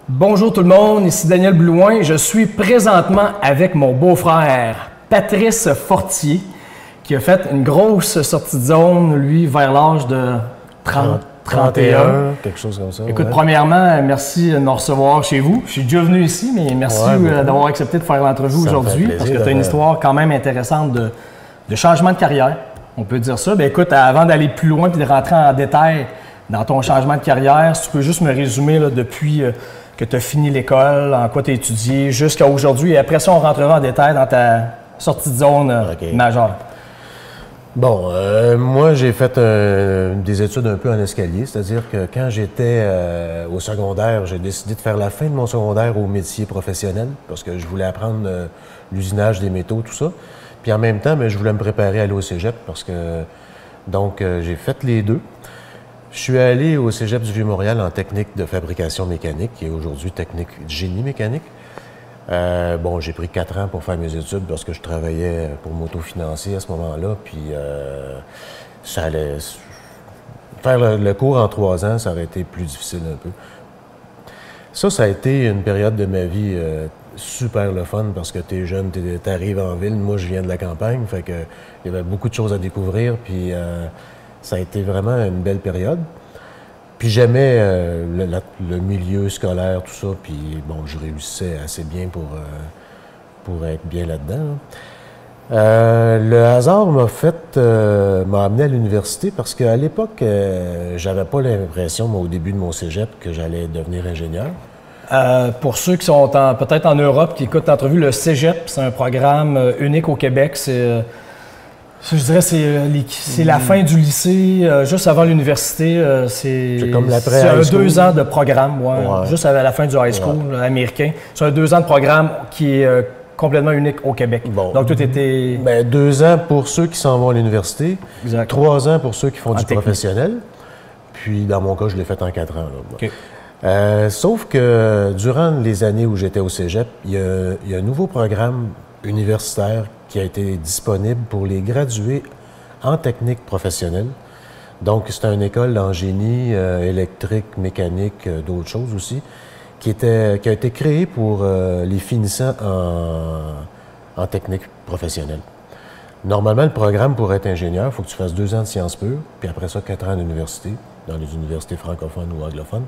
Bonjour tout le monde, ici Daniel Blouin. Je suis présentement avec mon beau-frère Patrice Fortier qui a fait une grosse sortie de zone, lui, vers l'âge de 31. Quelque chose comme ça. Écoute, ouais. Premièrement, merci de nous recevoir chez vous. Je suis déjà venu ici, mais merci d'avoir accepté de faire l'entrevue aujourd'hui parce que tu as une histoire quand même intéressante de changement de carrière. On peut dire ça. Bien, écoute, avant d'aller plus loin et de rentrer en détail dans ton changement de carrière, si tu peux juste me résumer là, depuis que tu as fini l'école, en quoi tu as étudié, jusqu'à aujourd'hui. Et après ça, on rentrera en détail dans ta sortie de zone majeure. Bon, moi, j'ai fait des études un peu en escalier, c'est-à-dire que quand j'étais au secondaire, j'ai décidé de faire la fin de mon secondaire au métier professionnel parce que je voulais apprendre l'usinage des métaux, tout ça. Puis en même temps, je voulais me préparer à aller au cégep parce que, donc, j'ai fait les deux. Je suis allé au cégep du Vieux-Montréal en technique de fabrication mécanique, qui est aujourd'hui technique génie mécanique. Bon, j'ai pris 4 ans pour faire mes études parce que je travaillais pour m'autofinancer à ce moment-là. Puis, ça allait. Faire le cours en 3 ans, ça aurait été plus difficile un peu. Ça a été une période de ma vie super le fun parce que t'es jeune, t'arrives en ville. Moi, je viens de la campagne, fait que il y avait beaucoup de choses à découvrir. Puis, ça a été vraiment une belle période. Puis j'aimais le milieu scolaire, tout ça, puis bon, je réussissais assez bien pour être bien là-dedans. Le hasard m'a amené à l'université parce qu'à l'époque, j'avais pas l'impression, au début de mon cégep, que j'allais devenir ingénieur. Pour ceux qui sont peut-être en Europe, qui écoutent l'entrevue, le cégep, c'est un programme unique au Québec. Je dirais c'est la fin du lycée, juste avant l'université. C'est comme l'après C'est un high school. 2 ans de programme, juste à la fin du high school américain. C'est un 2 ans de programme qui est complètement unique au Québec. Bon. Donc, tout était... 2 ans pour ceux qui s'en vont à l'université, 3 ans pour ceux qui font du professionnel. Puis, dans mon cas, je l'ai fait en 4 ans. Là. Okay. Sauf que durant les années où j'étais au cégep, il y a un nouveau programme universitaire qui a été disponible pour les gradués en technique professionnelle. Donc, c'est une école en génie électrique, mécanique, d'autres choses aussi, qui a été créée pour les finissants en technique professionnelle. Normalement, le programme pour être ingénieur, il faut que tu fasses 2 ans de sciences pures, puis après ça, 4 ans d'université, dans les universités francophones ou anglophones.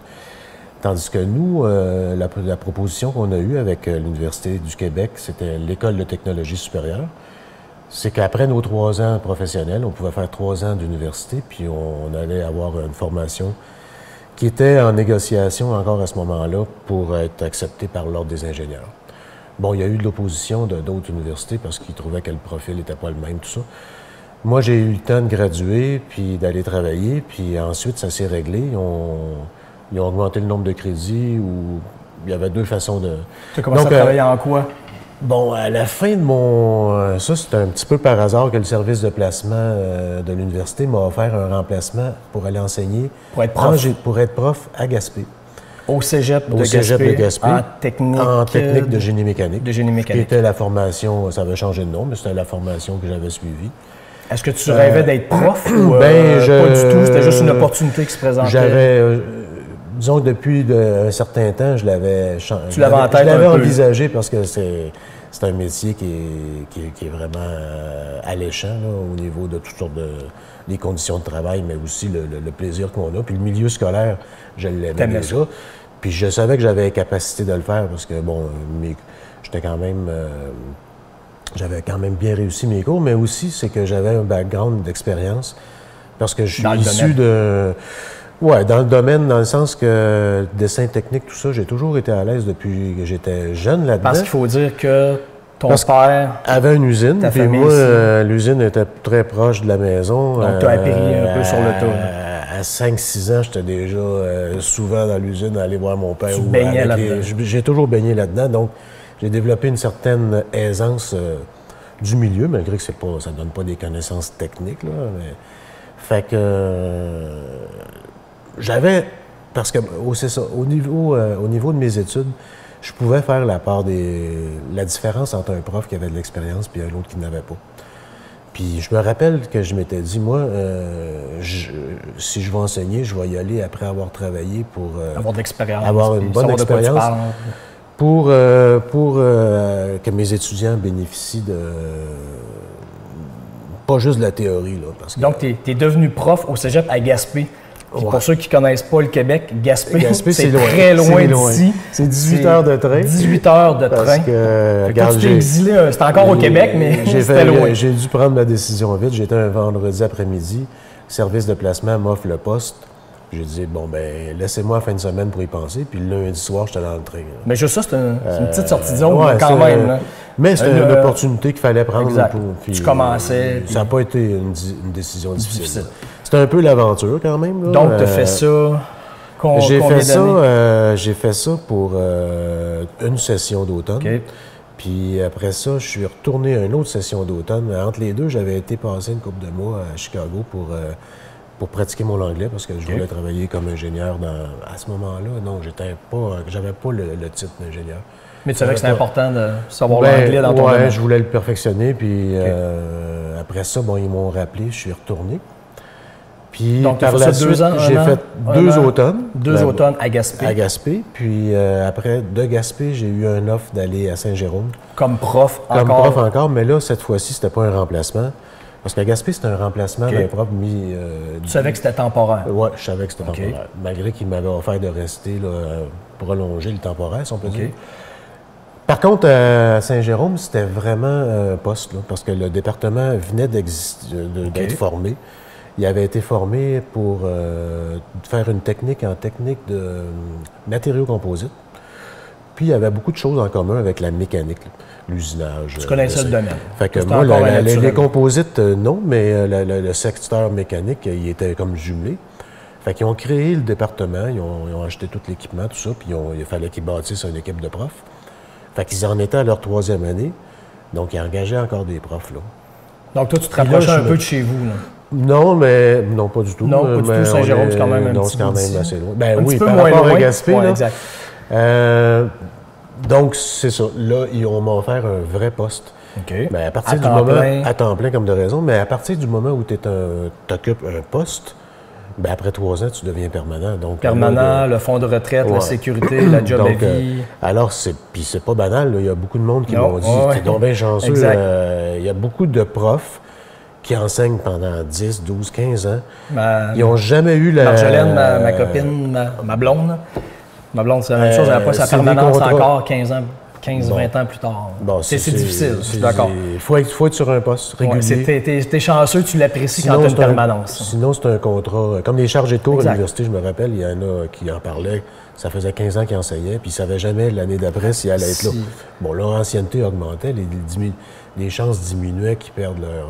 Tandis que nous, la proposition qu'on a eue avec l'Université du Québec, c'était l'École de technologie supérieure. C'est qu'après nos 3 ans professionnels, on pouvait faire 3 ans d'université, puis on allait avoir une formation qui était en négociation encore à ce moment-là pour être acceptée par l'Ordre des ingénieurs. Bon, il y a eu de l'opposition d'autres universités parce qu'ils trouvaient que le profil n'était pas le même, tout ça. Moi, j'ai eu le temps de graduer, puis d'aller travailler, puis ensuite, ça s'est réglé. Ils ont augmenté le nombre de crédits ou il y avait 2 façons de... Tu as commencé à travailler en quoi? Bon, à la fin de mon... ça, c'était un petit peu par hasard que le service de placement de l'université m'a offert un remplacement pour aller enseigner. Pour être prof? Pour être prof à Gaspé. Au cégep de Gaspé, en technique de génie mécanique. De génie mécanique. Qui était la formation, ça avait changé de nom, mais c'était la formation que j'avais suivie. Est-ce que tu rêvais d'être prof ou pas du tout? C'était juste une opportunité qui se présentait? Disons que depuis un certain temps, je l'avais envisagé parce que c'est un métier qui est vraiment alléchant là, au niveau de toutes sortes des conditions de travail, mais aussi le plaisir qu'on a. Puis le milieu scolaire, je l'aimais déjà. Puis je savais que j'avais la capacité de le faire parce que, bon, j'avais quand même bien réussi mes cours, mais aussi c'est que j'avais un background d'expérience parce que je suis issu de... Oui, dans le domaine, dans le sens que dessin technique, tout ça, j'ai toujours été à l'aise depuis que j'étais jeune là-dedans. Parce qu'il faut dire que ton père avait une usine, puis moi, l'usine était très proche de la maison. Donc, tu as appris un peu sur le tas. À 5-6 ans, j'étais déjà souvent dans l'usine à aller voir mon père. Tu baignais là-dedans. J'ai toujours baigné là-dedans, donc j'ai développé une certaine aisance du milieu, malgré que ça ne donne pas des connaissances techniques, là, mais... Fait que... parce que c'est ça, au niveau de mes études, je pouvais faire la différence entre un prof qui avait de l'expérience et un autre qui n'avait pas. Puis je me rappelle que je m'étais dit, moi, si je vais enseigner, je vais y aller après avoir travaillé pour avoir de l'expérience. Avoir une bonne expérience. Pour que mes étudiants bénéficient de... pas juste de la théorie. Là, parce que, donc, tu es devenu prof au cégep à Gaspé. Puis pour ceux qui ne connaissent pas le Québec, Gaspé c'est très loin d'ici. C'est 18 heures de train. 18 heures de train. Parce que, regarde, tu t'es exilé, c'était encore au Québec, mais c'était loin. J'ai dû prendre ma décision vite. J'étais un vendredi après-midi. Service de placement m'offre le poste. J'ai dit, bon, ben laissez-moi la fin de semaine pour y penser. Puis le lundi soir, j'étais dans le train. Là. Mais juste ça, c'est une petite sortie de zone quand même. Là. Mais c'était une opportunité qu'il fallait prendre. Exact. Tu commençais. Ça n'a pas été une décision difficile. C'était un peu l'aventure quand même. Là. Donc, tu as fait ça J'ai fait ça pour une session d'automne. Okay. Puis après ça, je suis retourné à une autre session d'automne. Entre les deux, j'avais été passer une couple de mois à Chicago pour pratiquer mon anglais parce que je voulais travailler comme ingénieur à ce moment-là. Non, j'avais pas le titre d'ingénieur. Mais tu savais que c'était important de savoir l'anglais dans ton domaine. Oui, je voulais le perfectionner. Puis après ça, bon, ils m'ont rappelé, je suis retourné. Puis donc, par la suite, j'ai fait deux automnes. Deux automnes à Gaspé. À Gaspé. Puis après, de Gaspé, j'ai eu un offre d'aller à Saint-Jérôme. Comme prof encore? Comme prof encore, mais là, cette fois-ci, c'était pas un remplacement. Parce qu'à Gaspé, c'était un remplacement d'un prof mis... tu savais que c'était temporaire? Oui, je savais que c'était temporaire. Malgré qu'il m'avait offert de rester, là, prolonger le temporaire, si on peut dire. Par contre, à Saint-Jérôme, c'était vraiment un poste, là, parce que le département venait d'être formé. Il avait été formé pour faire une technique de matériaux composites. Puis, il y avait beaucoup de choses en commun avec la mécanique, l'usinage. Tu connaissais le domaine. Fait que moi, les composites, non, mais le secteur mécanique, il était comme jumelé. Fait qu'ils ont créé le département, ils ont acheté tout l'équipement, tout ça, puis il fallait qu'ils bâtissent une équipe de profs. Fait qu'ils en étaient à leur 3e année, donc ils engageaient encore des profs, là. Donc toi, tu te rapprochais un peu de chez vous, là? Non, mais non, pas du tout. Non, pas du tout. Saint-Jérôme, c'est quand même un petit peu assez loin. Ben oui, par rapport à Gaspé, là. Exact. Donc, c'est ça. Là, on m'a offert un vrai poste. OK. Mais à partir du moment... À temps plein, comme de raison. Mais à partir du moment où tu occupes un poste, ben après 3 ans, tu deviens permanent. Donc, permanent, le fonds de retraite, la sécurité, la job donc, à vie. Alors, puis c'est pas banal. Là. Il y a beaucoup de monde qui m'ont dit, t'es donc bien chanceux. Il y a beaucoup de profs qui enseignent pendant 10, 12, 15 ans. Ils n'ont jamais eu la... Marjolaine, ma copine, ma blonde. Ma blonde, c'est la même chose. Elle n'a pas sa permanence encore 15, 20 ans plus tard. Bon, c'est difficile, je suis d'accord. Il faut être sur un poste régulier. T'es chanceux, tu l'apprécies quand tu as une permanence. Sinon, c'est un contrat. Comme les chargés de cours à l'université, je me rappelle, il y en a qui en parlaient. Ça faisait 15 ans qu'ils enseignaient, puis ils ne savaient jamais l'année d'après s'ils allaient être là. Bon, leur ancienneté augmentait, les chances diminuaient qu'ils perdent leur...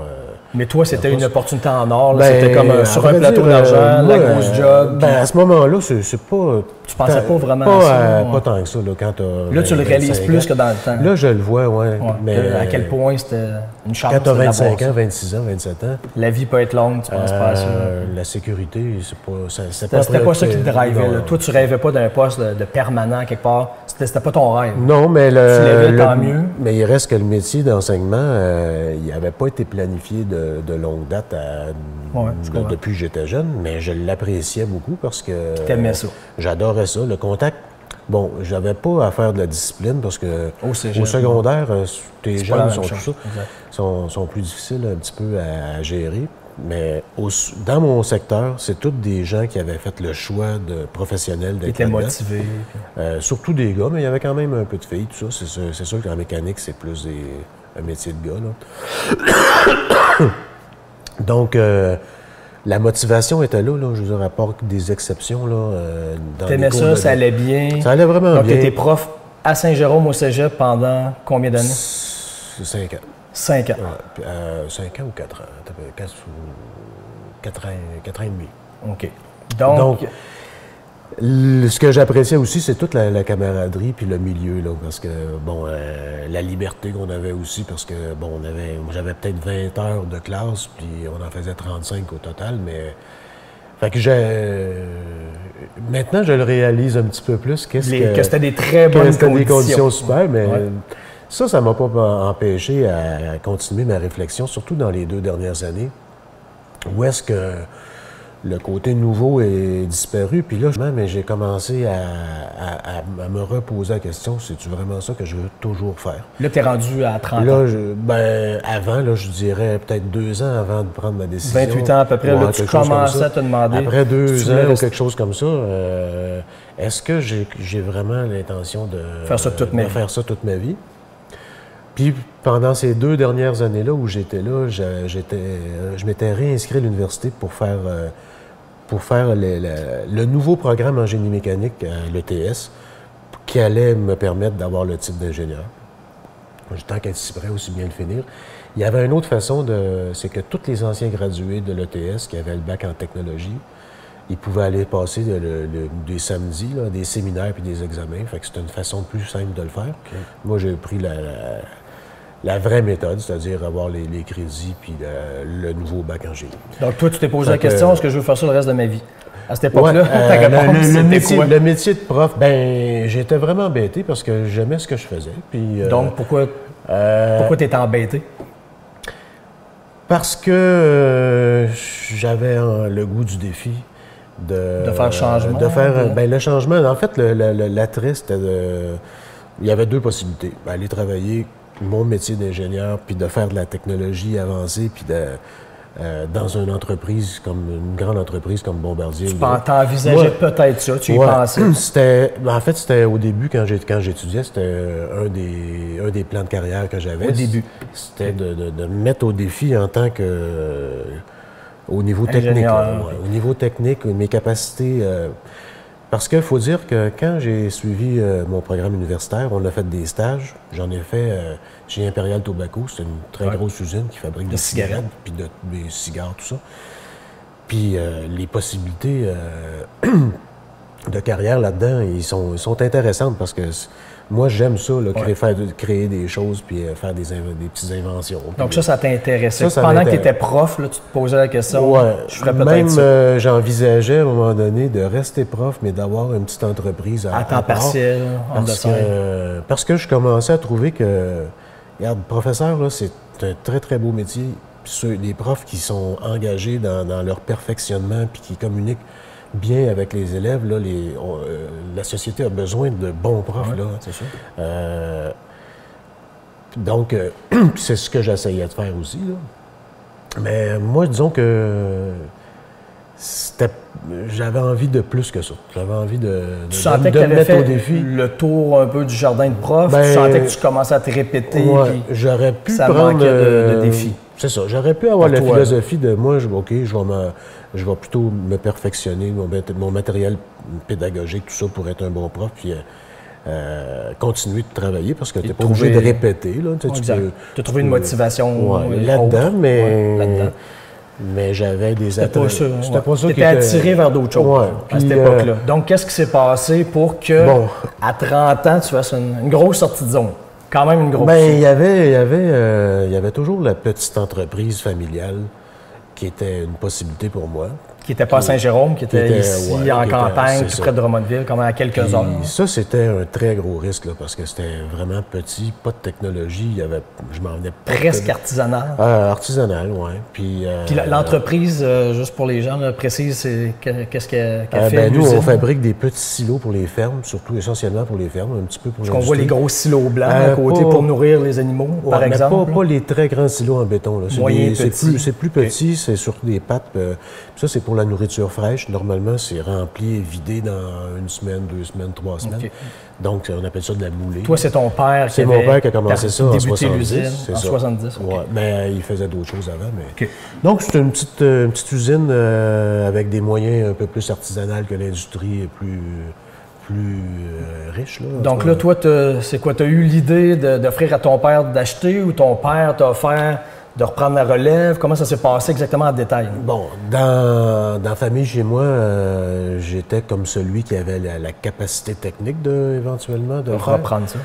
Mais toi, c'était une opportunité en or. C'était comme sur un plateau d'argent, la grosse job. À ce moment-là, c'est pas... Tu pensais pas vraiment à ça? Pas tant que ça, là, quand là, tu le réalises plus que dans le temps. Là, je le vois, oui. Mais à quel point c'était une chance. Quand tu as 25 ans, 26 ans, 27 ans... La vie peut être longue, tu penses pas à ça. La sécurité, c'est pas... C'était pas ça qui te drivait. Toi, tu rêvais pas d'un poste de permanent quelque part. C'était pas ton rêve. Non, mais tu l'avais, tant mieux. Mais il reste que le métier d'enseignement, il n'avait pas été planifié de longue date depuis que j'étais jeune, mais je l'appréciais beaucoup parce que... T'aimais ça. J'adorais ça. Le contact, bon, j'avais pas à faire de la discipline parce que au secondaire, tes jeunes sont plus difficiles un petit peu à gérer. Mais dans mon secteur, c'est tous des gens qui avaient fait le choix de professionnels d'être là-dedans. Ils étaient motivés. Surtout des gars, mais il y avait quand même un peu de filles, tout ça. C'est sûr qu'en mécanique, c'est plus un métier de gars, là. Donc, la motivation était là, je veux dire, à part des exceptions, là. T'aimais ça, ça allait bien? Ça allait vraiment bien. Donc, tu étais prof à Saint-Jérôme au cégep pendant combien d'années? 5 ans. 5 ans. Ouais, 5 ans ou 4 ans. 4 ans et demi. OK. Donc ce que j'appréciais aussi, c'est toute la camaraderie puis le milieu, là, parce que, bon, la liberté qu'on avait aussi, parce que, bon, j'avais peut-être 20 heures de classe, puis on en faisait 35 au total, mais... Fait que maintenant, je le réalise un petit peu plus. Que c'était des très bonnes conditions. Super, mais... Ça ne m'a pas empêché à continuer ma réflexion, surtout dans les 2 dernières années, où est-ce que le côté nouveau est disparu. Puis là, mais j'ai commencé à me reposer la question, c'est-tu vraiment ça que je veux toujours faire? Là, tu es rendu à 30 ans. Là, avant, là, je dirais peut-être 2 ans avant de prendre ma décision. 28 ans à peu près, là, tu commençais à te demander. Après 2 ans ou quelque chose comme ça, est-ce que j'ai vraiment l'intention de faire ça toute ma vie? Puis pendant ces 2 dernières années-là où j'étais là, je m'étais réinscrit à l'université pour faire le nouveau programme en génie mécanique à l'ETS qui allait me permettre d'avoir le titre d'ingénieur. Tant qu'être si près, aussi bien le finir. Il y avait une autre façon c'est que tous les anciens gradués de l'ETS qui avaient le bac en technologie, ils pouvaient aller passer des samedis, là, des séminaires puis des examens. Fait que c'était une façon plus simple de le faire. Okay. Moi, j'ai pris la vraie méthode, c'est-à-dire avoir les crédits puis le nouveau bac en génie. Donc, toi, tu t'es posé la question, est-ce que je veux faire ça le reste de ma vie? À cette époque-là, ta réponse, le métier de prof, ben j'étais vraiment embêté parce que j'aimais ce que je faisais. Puis, donc, pourquoi tu étais embêté? Parce que j'avais le goût du défi. De faire changement? Le changement, en fait, l'attrait, c'était il y avait 2 possibilités. Aller travailler mon métier d'ingénieur, puis de faire de la technologie avancée, puis dans une entreprise, une grande entreprise comme Bombardier. Tu t'envisageais peut-être ça, tu y pensais? En fait, c'était au début, quand j'étudiais, c'était un des plans de carrière que j'avais. Au début? C'était de me mettre au défi en tant que... au niveau technique. Au niveau technique, mes capacités... parce qu'il faut dire que quand j'ai suivi mon programme universitaire, on a fait des stages. J'en ai fait chez Imperial Tobacco. C'est une très grosse usine qui fabrique des cigarettes, puis des cigares, tout ça. Puis les possibilités de carrière là-dedans, ils sont intéressantes parce que moi, j'aime ça, là, créer des choses puis faire des petites inventions. Donc ça t'intéressait. Pendant que tu étais prof, là, tu te posais la question, je ferais peut-être ça. Même j'envisageais à un moment donné de rester prof, mais d'avoir une petite entreprise à temps partiel, parce que je commençais à trouver que, regarde, professeur, là, c'est un très, très beau métier. Puis les profs qui sont engagés dans leur perfectionnement puis qui communiquent bien avec les élèves, là, la société a besoin de bons profs. Ouais, là. C'est sûr. Donc, c'est ce que j'essayais de faire aussi. Là. Mais moi, disons que j'avais envie de plus que ça. J'avais envie de me mettre au défi. Le tour un peu du jardin de prof, tu sentais que tu commençais à te répéter. Ouais, j'aurais pu ça prendre manquait de défis. C'est ça. J'aurais pu avoir la philosophie de moi, je vais plutôt me perfectionner, mon matériel pédagogique, tout ça, pour être un bon prof, puis continuer de travailler, parce que tu n'es pas obligé de répéter. Tu as trouvé une motivation là-dedans, mais j'avais des attentes. C'était pas ça. Tu étais attiré vers d'autres choses à cette époque-là. Donc, qu'est-ce qui s'est passé pour que, à 30 ans, tu fasses une grosse sortie de zone? Quand même une grosse. Il y avait toujours la petite entreprise familiale qui était une possibilité pour moi. Qui n'était pas à Saint-Jérôme, qui était ici en campagne, tout près de Drummondville, quand même à quelques heures. Ça, c'était un très gros risque, là, parce que c'était vraiment petit, pas de technologie. Je m'en venais pas. Presque artisanal. Artisanal, oui. Puis l'entreprise, juste pour les gens, là, précise, qu'est-ce qu'elle fait? Nous, on fabrique des petits silos pour les fermes, surtout essentiellement pour les fermes, un petit peu pour l'industrie. On voit les gros silos blancs à côté pour nourrir les animaux, par exemple. Pas les très grands silos en béton. C'est plus petit, c'est sur des pattes. Ça, c'est pour la nourriture fraîche. Normalement, c'est rempli et vidé dans 1 semaine, 2 semaines, 3 semaines. Okay. Donc, on appelle ça de la moulée. Toi, c'est ton père qui C'est mon père qui a commencé ça en 70. L'usine en 70. Okay. Mais il faisait d'autres choses avant. Donc, c'est une petite usine avec des moyens un peu plus artisanales que l'industrie est plus riche. Là, donc là, toi, c'est quoi? Tu as eu l'idée d'offrir à ton père d'acheter ou ton père t'a offert de reprendre la relève? Comment ça s'est passé exactement en détail? Bon, dans la famille chez moi, j'étais comme celui qui avait la capacité technique éventuellement de reprendre ça.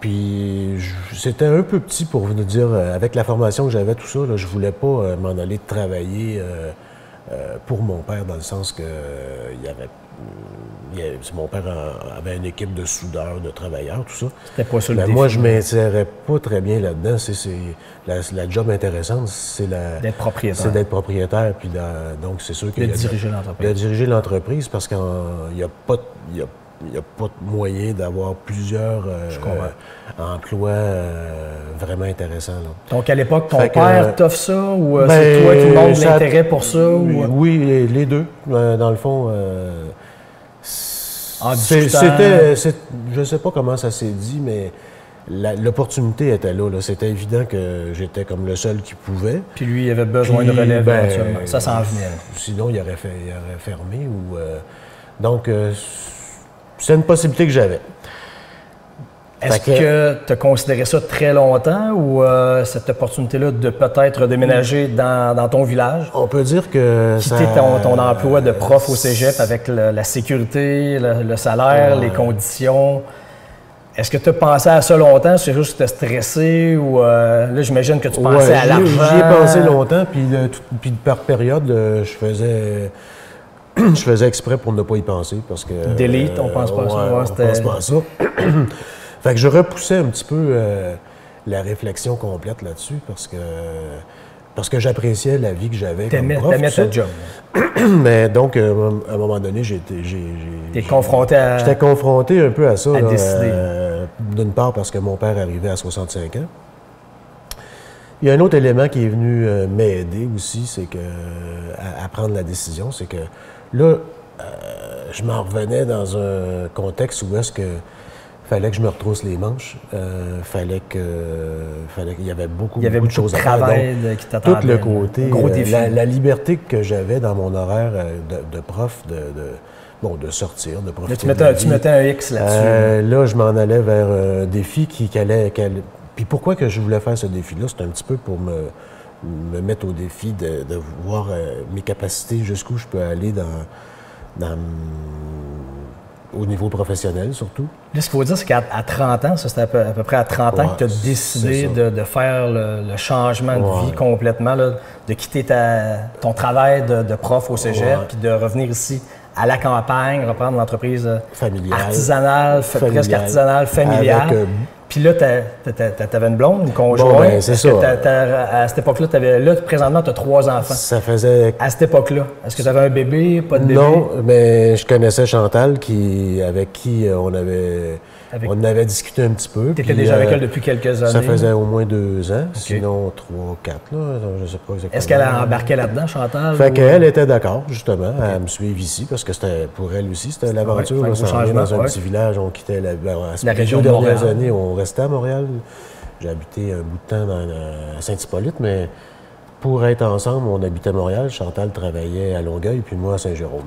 Puis c'était un peu petit pour vous dire, avec la formation que j'avais, tout ça, là, je voulais pas m'en aller travailler pour mon père, dans le sens que mon père avait une équipe de soudeurs, de travailleurs, tout ça. C'était pas ça le Mais défi. moi, je ne m'insérais pas très bien là-dedans. La job intéressante, c'est d'être propriétaire. C'est d'être propriétaire. Puis donc, c'est sûr que de diriger l'entreprise. De diriger l'entreprise parce qu'il n'y a pas de moyen d'avoir plusieurs emplois vraiment intéressants. Là. Donc, à l'époque, ton père t'offre ça ou c'est toi qui montres l'intérêt pour ça? Oui, les deux. Dans le fond, je ne sais pas comment ça s'est dit, mais l'opportunité était là. C'était évident que j'étais comme le seul qui pouvait. Puis lui, il avait besoin de relève éventuellement. Ça s'en venait. Sinon, il aurait fermé. Donc, c'est une possibilité que j'avais. Est-ce que tu as considéré ça très longtemps ou cette opportunité-là de peut-être déménager dans ton village? On peut dire que quitter ton emploi de prof au cégep avec la sécurité, le salaire, les conditions. Est-ce que tu as pensé à ça longtemps? C'est juste que tu étais stressé ou là, j'imagine que tu pensais à l'argent? J'y ai pensé longtemps, puis par période, je faisais exprès pour ne pas y penser parce que... D'élite, on pense pas à ça. On pense pas à ça. Fait que je repoussais un petit peu la réflexion complète là-dessus parce que j'appréciais la vie que j'avais comme prof. T'aimais ta job. Mais donc, à un moment donné, j'étais confronté un peu à ça. À décider. D'une part parce que mon père arrivait à 65 ans. Il y a un autre élément qui est venu m'aider aussi, c'est que à prendre la décision, c'est que là, je m'en revenais dans un contexte où est-ce que fallait que je me retrousse les manches. Fallait qu'il y avait beaucoup de choses à faire. Qui t'attendait. Tout le côté, gros défi. La liberté que j'avais dans mon horaire de prof, de sortir, de profiter. Tu mettais un X là-dessus. Là, je m'en allais vers un défi qui allait. Puis pourquoi que je voulais faire ce défi-là? C'est un petit peu pour me mettre au défi de voir mes capacités, jusqu'où je peux aller au niveau professionnel, surtout. Là, ce qu'il faut dire, c'est qu'à 30 ans, ça c'était à peu près à 30 ans que tu as décidé de faire le changement de vie complètement, là, de quitter ton travail de prof au cégep, puis de revenir ici à la campagne, reprendre l'entreprise artisanale, presque artisanale, familiale. Puis là, t'avais une blonde, une conjointe. Bon, ben, c'est ça. À cette époque-là, présentement, tu as 3 enfants. Ça faisait... À cette époque-là, est-ce que tu avais un bébé, pas de bébé? Non, mais je connaissais Chantal, avec qui on avait discuté un petit peu. Tu étais déjà avec elle depuis quelques années? Ça faisait au moins 2 ans, sinon 3, 4, là, je ne sais pas exactement. Est-ce qu'elle a embarqué là-dedans, Chantal? Fait qu'elle était d'accord, justement, à me suivre ici, parce que pour elle aussi, c'était l'aventure. Ouais, dans un petit village, on quittait la région de de Montréal. dernières années, on restait à Montréal. J'ai habité un bout de temps à Saint-Hippolyte, mais pour être ensemble, on habitait à Montréal. Chantal travaillait à Longueuil, puis moi à Saint-Jérôme.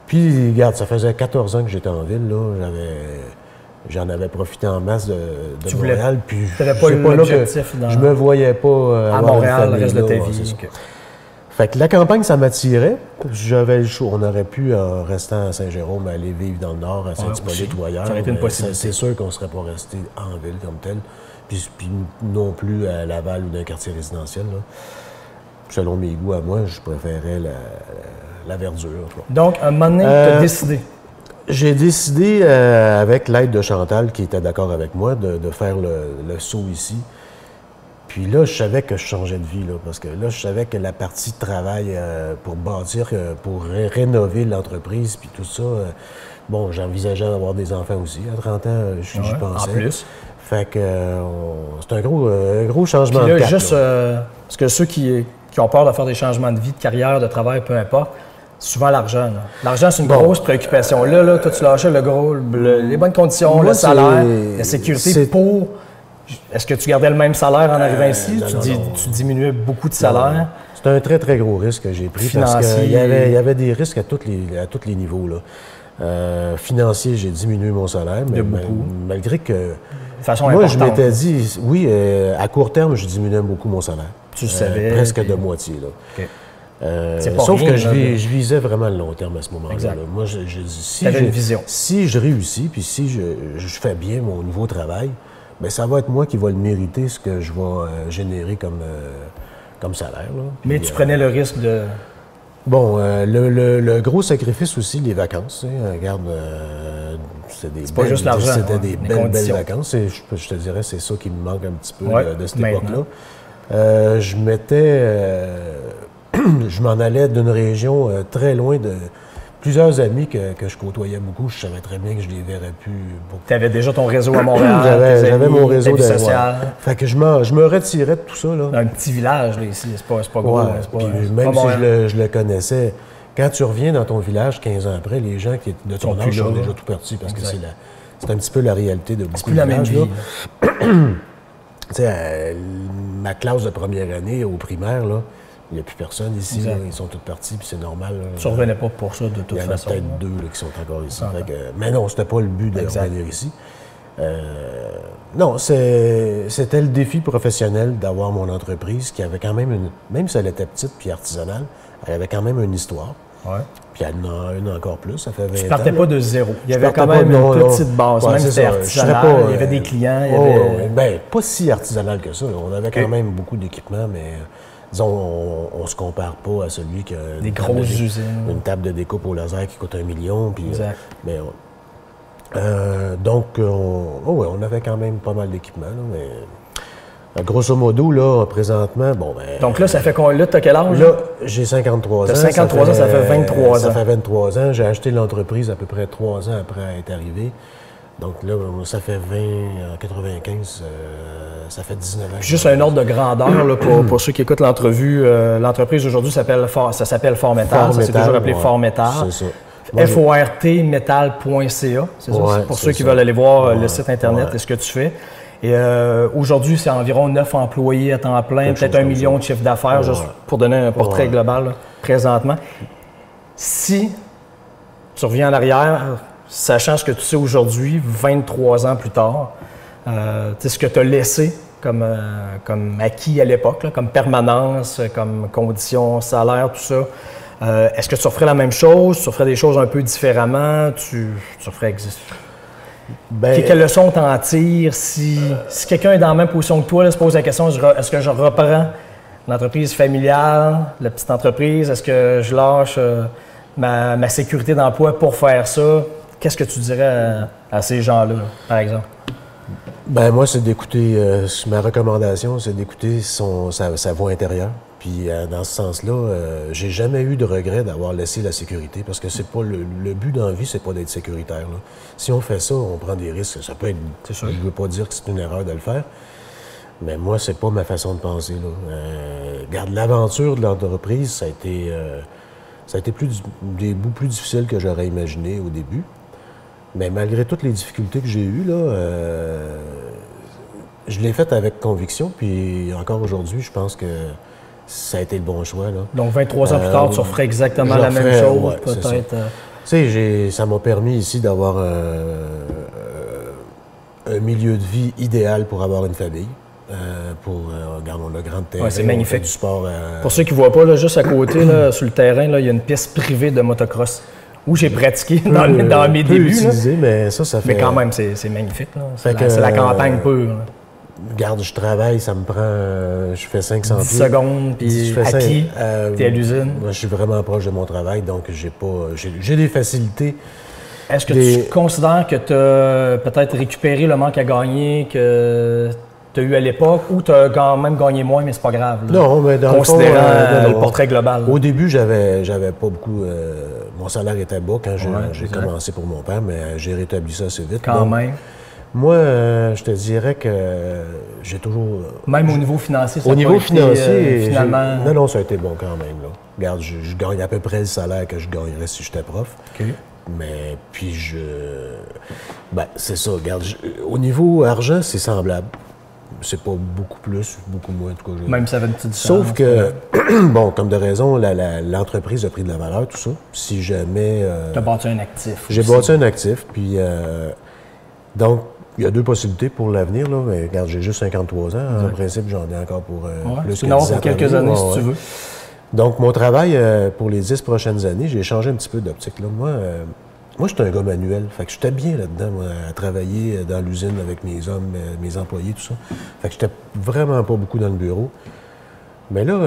Puis, regarde, ça faisait 14 ans que j'étais en ville, là. J'en avais profité en masse de Montréal. Puis je me voyais pas à Montréal le reste de ta vie. Fait que la campagne, ça m'attirait. J'avais le choix. On aurait pu, en restant à Saint-Jérôme, aller vivre dans le Nord, à Saint-Hippolyte ou ailleurs. Ça aurait été une possibilité. C'est sûr qu'on ne serait pas resté en ville comme tel. Puis non plus à Laval ou dans un quartier résidentiel, là. Selon mes goûts à moi, je préférais la verdure. Donc, un moment donné, tu as décidé. J'ai décidé, avec l'aide de Chantal, qui était d'accord avec moi, de faire le saut ici. Puis là, je savais que je changeais de vie, là, parce que là, je savais que la partie de travail pour bâtir, pour rénover l'entreprise, puis tout ça, bon, j'envisageais d'avoir des enfants aussi. À 30 ans, j'y pensais. En plus. Fait que c'est un gros changement puis là, de cap. Juste, parce que ceux qui ont peur de faire des changements de vie, de carrière, de travail, peu importe, souvent l'argent. L'argent, c'est une grosse préoccupation. Là, toi, tu lâchais les bonnes conditions, le salaire, la sécurité pour... Est-ce que tu gardais le même salaire en arrivant ici? Tu diminuais beaucoup de salaire? C'est un très, très gros risque que j'ai pris. Financier. Parce qu'il y avait des risques à tous les niveaux, là. Financier, j'ai diminué mon salaire, mais malgré que... De façon moi, importante. je m'étais dit, oui, à court terme, je diminuais beaucoup mon salaire. Tu savais. Presque de moitié, là. Okay. Sauf que je visais vraiment le long terme à ce moment-là. Exact. Moi, je dis, une vision. Si je réussis, puis si je fais bien mon nouveau travail, bien, ça va être moi qui va le mériter, ce que je vais générer comme salaire. Là. Mais tu prenais le risque de Bon, le gros sacrifice aussi, les vacances. Regarde, pas juste l'argent. C'était des belles vacances. Et je te dirais, c'est ça qui me manque un petit peu de cette époque-là. Je m'en allais d'une région très loin de plusieurs amis que je côtoyais beaucoup. Je savais très bien que je les verrais plus beaucoup. Tu avais déjà ton réseau à Montréal. J'avais mon réseau social. Fait que je me retirais de tout ça. Là. Un petit village, là, ici, c'est pas gros. Ouais, même si je le connaissais, quand tu reviens dans ton village 15 ans après, les gens qui étaient de ton âge sont déjà tout partis parce que c'est un petit peu la réalité de beaucoup de villages. Tu sais, ma classe de première année au primaire, là, il n'y a plus personne ici. Là, ils sont tous partis, puis c'est normal. Tu ne revenais pas pour ça, de toute façon. Il y en a peut-être 2 là, qui sont encore ici. Mais non, c'était pas le but de revenir ici. Non, c'était le défi professionnel d'avoir mon entreprise qui avait quand même même si elle était petite puis artisanale, elle avait quand même une histoire. Ouais. Puis elle en a une encore plus, ça fait 20 ans. Tu partais pas de zéro. Il y avait quand même une petite base, même si c'était artisanal, il y avait des clients. Ben, pas si artisanal que ça. On avait quand même beaucoup d'équipements, mais disons, on se compare pas à celui qui a des grosses usines. Une table de découpe au laser qui coûte 1 million. Puis, exact. Donc, on avait quand même pas mal d'équipements, mais grosso modo, là, présentement, donc là, ça fait combien? Là, tu as quel âge? Là, j'ai 53 ans. Tu as 53 ans, ça fait 23 ans. Ça fait 23 ans. J'ai acheté l'entreprise à peu près 3 ans après être arrivé. Donc là, ça fait 20, en 95, ça fait 19 ans. Juste un ordre de grandeur là, pour ceux qui écoutent l'entrevue. L'entreprise aujourd'hui s'appelle Fort Métal. Ça s'est toujours appelé Fort Métal. C'est ça. fortmetal.ca. C'est ça? Pour ceux qui veulent aller voir le site Internet et ce que tu fais. Et aujourd'hui, c'est environ 9 employés à temps plein, peut-être 1 million de chiffre d'affaires, juste pour donner un portrait global là, présentement. Si tu reviens en arrière, sachant ce que tu sais aujourd'hui, 23 ans plus tard, ce que tu as laissé comme acquis à l'époque, là, comme permanence, comme conditions, salaire, tout ça, est-ce que tu referais la même chose? Tu referais des choses un peu différemment? Tu referais exister? Quelle leçon t'en tires? Si quelqu'un est dans la même position que toi, là, se pose la question, est-ce que je reprends l'entreprise familiale, la petite entreprise? Est-ce que je lâche ma sécurité d'emploi pour faire ça? Qu'est-ce que tu dirais à ces gens-là, par exemple? Moi, c'est d'écouter, ma recommandation, c'est d'écouter sa voix intérieure. Puis dans ce sens-là, j'ai jamais eu de regret d'avoir laissé la sécurité parce que c'est pas le but dans la vie, c'est pas d'être sécuritaire. Là. Si on fait ça, on prend des risques. Ça peut être. C'est sûr. Je veux pas dire que c'est une erreur de le faire, mais moi, c'est pas ma façon de penser. Là. Regarde, l'aventure de l'entreprise, ça a été des bouts plus difficiles que j'aurais imaginé au début. Mais malgré toutes les difficultés que j'ai eues, là, je l'ai faite avec conviction. Puis encore aujourd'hui, je pense que ça a été le bon choix. Là. Donc 23 ans plus tard, tu referais exactement la même chose, peut-être? Tu sais, ça m'a permis ici d'avoir un milieu de vie idéal pour avoir une famille. Regarde, on a grand terrain, c'est magnifique. On fait du sport. Pour ceux qui ne voient pas, là, juste à côté, là, sur le terrain, là, il y a une piste privée de motocross où j'ai pratiqué dans mes débuts. Utilisé, mais ça fait... Mais quand même, c'est magnifique. C'est la campagne pure. Là. Regarde, je travaille, ça me prend... je fais 500 10 secondes, puis à pied, t'es à l'usine. Moi, je suis vraiment proche de mon travail, donc j'ai des facilités. Est-ce que tu considères que tu as peut-être récupéré le manque à gagner que tu as eu à l'époque ou tu as quand même gagné moins, mais c'est pas grave? Là, non, mais dans considérant le portrait global. Au début, j'avais pas beaucoup... mon salaire était bas quand j'ai commencé pour mon père, mais j'ai rétabli ça assez vite. Quand même. Moi, je te dirais que j'ai toujours... Même au niveau financier, ça au niveau financier, finalement... Non, ça a été bon quand même. Là. Regarde, je gagne à peu près le salaire que je gagnerais si j'étais prof. Okay. Mais puis c'est ça, regarde. Au niveau argent, c'est semblable. C'est pas beaucoup plus, beaucoup moins, en tout cas. Même ça avait une petite différence. Sauf que, bon, comme de raison, l'entreprise a pris de la valeur, tout ça. Si jamais... tu as bâti un actif. J'ai bâti un actif, puis... donc, il y a deux possibilités pour l'avenir, là. Mais regarde, j'ai juste 53 ans. En principe, j'en ai encore pour plus que 10 ans. Pour quelques années, si tu veux. Donc, mon travail pour les 10 prochaines années, j'ai changé un petit peu d'optique. Là. Moi, je suis un gars manuel. Fait que j'étais bien là-dedans, moi, à travailler dans l'usine avec mes hommes, mes employés, tout ça. Fait que j'étais vraiment pas beaucoup dans le bureau. Mais là,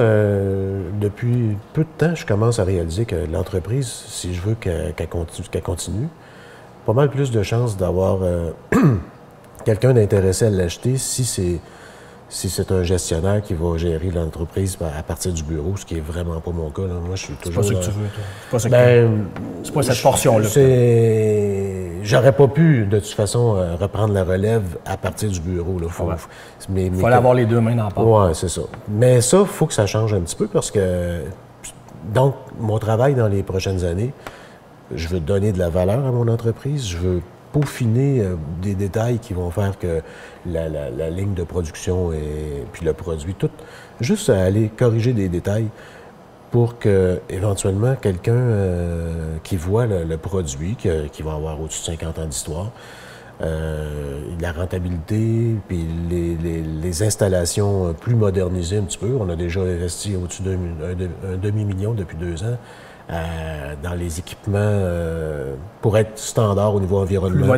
depuis peu de temps, je commence à réaliser que l'entreprise, si je veux qu'elle continue, pas mal plus de chances d'avoir quelqu'un d'intéressé à l'acheter si c'est un gestionnaire qui va gérer l'entreprise à partir du bureau, ce qui est vraiment pas mon cas. Là. Moi, je suis toujours... C'est pas ça que tu veux, toi. C'est pas cette portion-là. J'aurais pas pu, de toute façon, reprendre la relève à partir du bureau. Il fallait avoir les deux mains dans la porte. Oui, c'est ça. Mais ça, il faut que ça change un petit peu parce que... Donc, mon travail dans les prochaines années, je veux donner de la valeur à mon entreprise, je veux peaufiner des détails qui vont faire que la ligne de production et puis le produit, tout, juste à aller corriger des détails pour que éventuellement quelqu'un qui voit le produit, qui va avoir au-dessus de 50 ans d'histoire, la rentabilité, puis les installations plus modernisées un petit peu. On a déjà investi au-dessus d'un demi-million depuis 2 ans. Dans les équipements pour être standard au niveau environnement.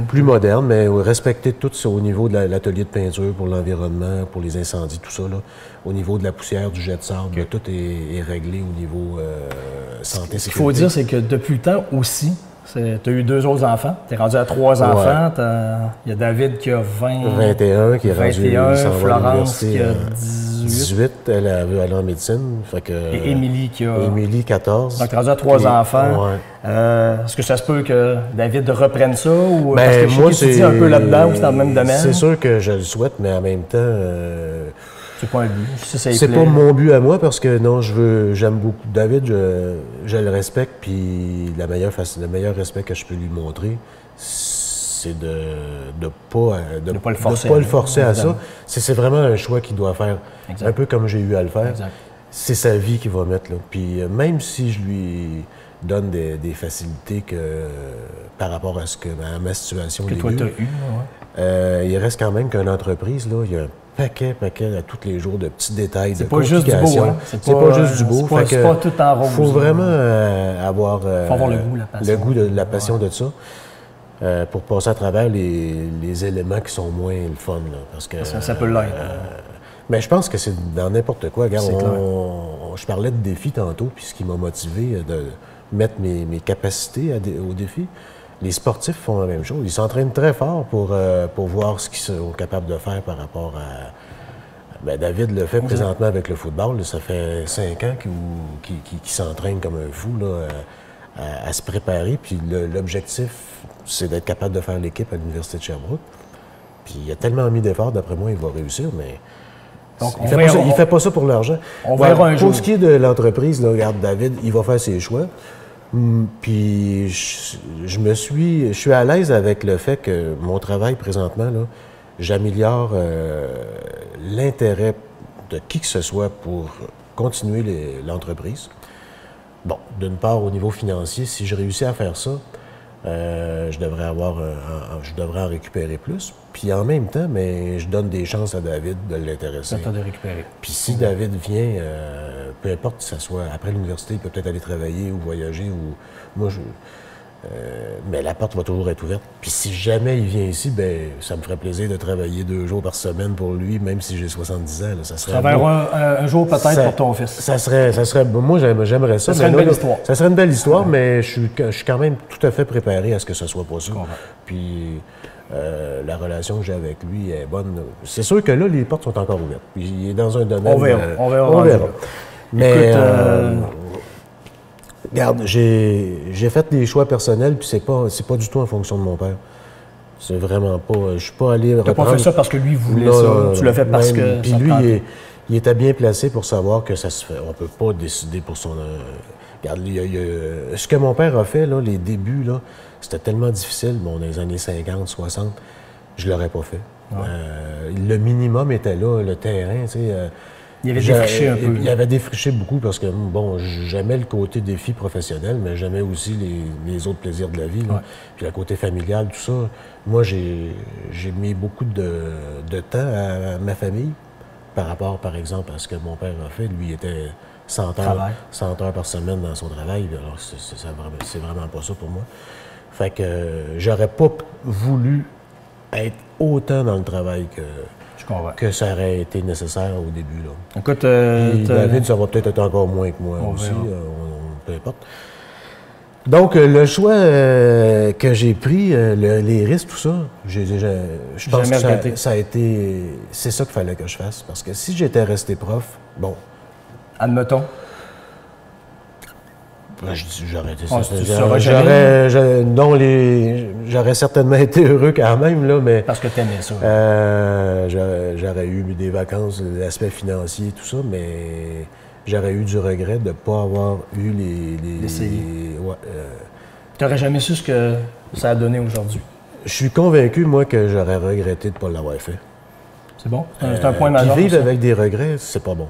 Plus moderne, mais respecter tout ça au niveau de l'atelier de peinture pour l'environnement, pour les incendies, tout ça. Là. Au niveau de la poussière, du jet de sable, tout est réglé au niveau santé, sécurité. Ce qu'il faut dire, c'est que depuis le temps aussi, tu as eu 2 autres enfants, tu es rendu à 3 enfants. Il y a David qui a 21, qui est rendu Florence qui a 18, elle veut aller en médecine. Et Émilie qui a... Émilie, 14. Donc, tu es rendu à 3 enfants. Ouais. Est-ce que ça se peut que David reprenne ça? Ou parce que moi, tu dis un peu là-dedans ou c'est dans le même domaine? C'est sûr que je le souhaite, mais en même temps... c'est pas un but. C'est pas mon but à moi parce que non, j'aime beaucoup David, je le respecte, puis le meilleur respect que je peux lui montrer, c'est de ne pas le forcer à ça. C'est vraiment un choix qu'il doit faire, exact. Un peu comme j'ai eu à le faire. Exact. C'est sa vie qu'il va mettre là. Puis même si je lui donne des facilités par rapport à ma situation que toi tu as eu, il reste quand même qu'une entreprise là, il y a un paquet à tous les jours de petits détails, de complications. C'est pas juste du beau, hein? C'est pas juste du beau. C'est pas tout en rose. Il faut vraiment avoir le goût, la passion de ça pour passer à travers les éléments qui sont moins le fun. Là, parce que ça peut l'être. Mais je pense que c'est dans n'importe quoi. Regarde, je parlais de défis tantôt, puis ce qui m'a motivé de mettre mes capacités au défi. Les sportifs font la même chose. Ils s'entraînent très fort pour voir ce qu'ils sont capables de faire par rapport à... David le fait présentement avec le football. Ça fait 5 ans qu'il s'entraîne comme un fou là, à se préparer. Puis l'objectif, c'est d'être capable de faire l'équipe à l'Université de Sherbrooke. Puis il a tellement mis d'efforts, d'après moi, il va réussir, mais... Donc, il ne fait pas ça pour l'argent. On verra un jour. Pour ce qui est de l'entreprise, là, regarde, David, il va faire ses choix. Puis je suis à l'aise avec le fait que mon travail présentement, là, j'améliore l'intérêt de qui que ce soit pour continuer l'entreprise. Bon, d'une part, au niveau financier, si je réussis à faire ça, je devrais en récupérer plus. Puis en même temps, mais je donne des chances à David de l'intéresser. De récupérer. Puis si David vient, peu importe si ça soit après l'université, il peut peut-être aller travailler ou voyager ou moi mais la porte va toujours être ouverte. Puis si jamais il vient ici, ben ça me ferait plaisir de travailler 2 jours par semaine pour lui, même si j'ai 70 ans. Là, ça serait un jour peut-être pour ton fils. Ça serait moi j'aimerais ça. Ça serait une belle histoire. Ça serait une belle histoire, mais je suis quand même tout à fait préparé à ce que ce soit pas ça. Puis la relation que j'ai avec lui est bonne. C'est sûr que là, les portes sont encore ouvertes. Puis il est dans un domaine... On verra. Mais regarde, j'ai fait des choix personnels, puis c'est pas du tout en fonction de mon père. C'est vraiment pas... Je suis pas allé reprendre... T'as pas fait ça parce que lui voulait ça, tu l'as fait parce que... Puis lui, il était bien placé pour savoir que ça se fait. On peut pas décider pour son... Regarde, ce que mon père a fait, là, les débuts, là, c'était tellement difficile, bon, dans les années 50, 60, je l'aurais pas fait. Le minimum était là, le terrain, tu sais... il avait défriché un peu. Il avait défriché beaucoup parce que, bon, j'aimais le côté défi professionnel, mais j'aimais aussi les autres plaisirs de la vie. Là. Puis le côté familial, tout ça. Moi, j'ai mis beaucoup de temps à ma famille par rapport, par exemple, à ce que mon père a fait. Lui, il était 100 heures par semaine dans son travail. Alors, c'est vraiment pas ça pour moi. Fait que j'aurais pas voulu être autant dans le travail que que ça aurait été nécessaire au début. Là. Écoute, David, ça va peut-être être encore moins que moi aussi, peu importe. Donc, le choix que j'ai pris, les risques, tout ça, je pense que ça a été... C'est ça qu'il fallait que je fasse. Parce que si j'étais resté prof, bon... Admettons. J'aurais été j'aurais certainement été heureux quand même, là, mais... Parce que t'aimais ça. J'aurais eu des vacances, l'aspect financier, tout ça, mais j'aurais eu du regret de ne pas avoir eu T'aurais jamais su ce que ça a donné aujourd'hui? Je suis convaincu, moi, que j'aurais regretté de ne pas l'avoir fait. C'est bon? C'est un point majeur. Vivre avec des regrets, c'est pas bon.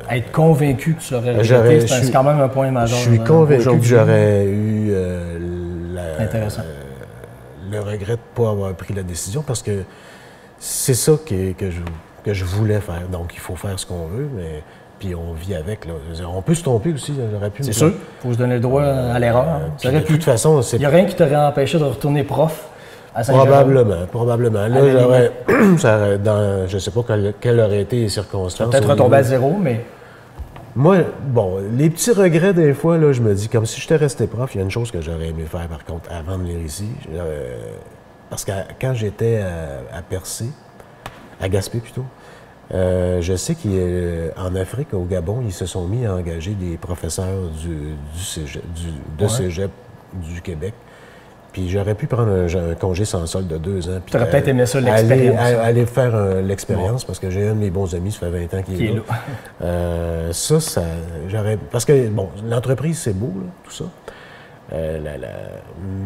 Être convaincu que tu l'aurais regretté, c'est quand même un point majeur. Je suis convaincu que j'aurais eu le regret de ne pas avoir pris la décision parce que c'est ça que je voulais faire. Donc, il faut faire ce qu'on veut, mais puis on vit avec. Là. On peut se tromper aussi. J'aurais pu. C'est sûr. Il faut se donner le droit à l'erreur. De toute façon, il n'y a rien qui t'aurait empêché de retourner prof à Saint-Jérôme? Probablement. Là, je ne sais pas quelles auraient été les circonstances. Peut-être retomber à zéro, mais... Moi, bon, les petits regrets des fois, là, je me dis, comme si j'étais resté prof, il y a une chose que j'aurais aimé faire, par contre, avant de venir ici. Parce que quand j'étais à Percé, à Gaspé plutôt, je sais qu'en Afrique, au Gabon, ils se sont mis à engager des professeurs de cégep du Québec. Puis j'aurais pu prendre un congé sans solde de 2 ans. Tu aurais peut-être aimé ça, l'expérience. Aller faire l'expérience, parce que j'ai un de mes bons amis, ça fait 20 ans qu'il est là. Ça, j'aurais... Parce que, bon, l'entreprise, c'est beau, là, tout ça.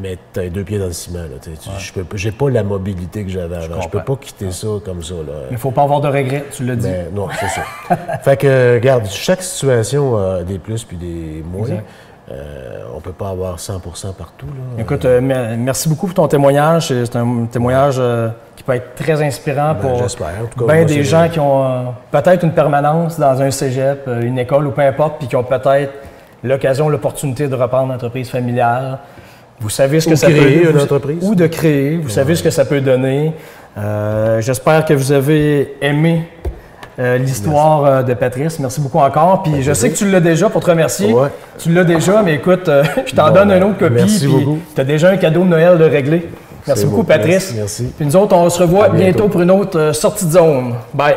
Mais tu as 2 pieds dans le ciment. J'ai pas la mobilité que j'avais avant. Je peux pas quitter ça comme ça. Là. Mais il faut pas avoir de regrets, tu l'as dit. Non, c'est ça. Fait que, regarde, chaque situation a des plus puis des moins. On ne peut pas avoir 100% partout. Là. Écoute, merci beaucoup pour ton témoignage. C'est un témoignage qui peut être très inspirant pour bien des gens qui ont peut-être une permanence dans un cégep, une école ou peu importe, puis qui ont peut-être l'opportunité de reprendre une entreprise familiale. Vous savez ce que ça peut donner. Une entreprise. Ou de créer. Vous savez ce que ça peut donner. J'espère que vous avez aimé l'histoire de Patrice. Merci beaucoup encore. Puis je sais que tu l'as déjà pour te remercier. Ouais. Tu l'as déjà, mais écoute, je t'en donne une autre copie. Merci beaucoup. Tu as déjà un cadeau de Noël de régler. Merci beaucoup, Patrice. Merci. Puis nous autres, on se revoit bientôt pour une autre sortie de zone. Bye.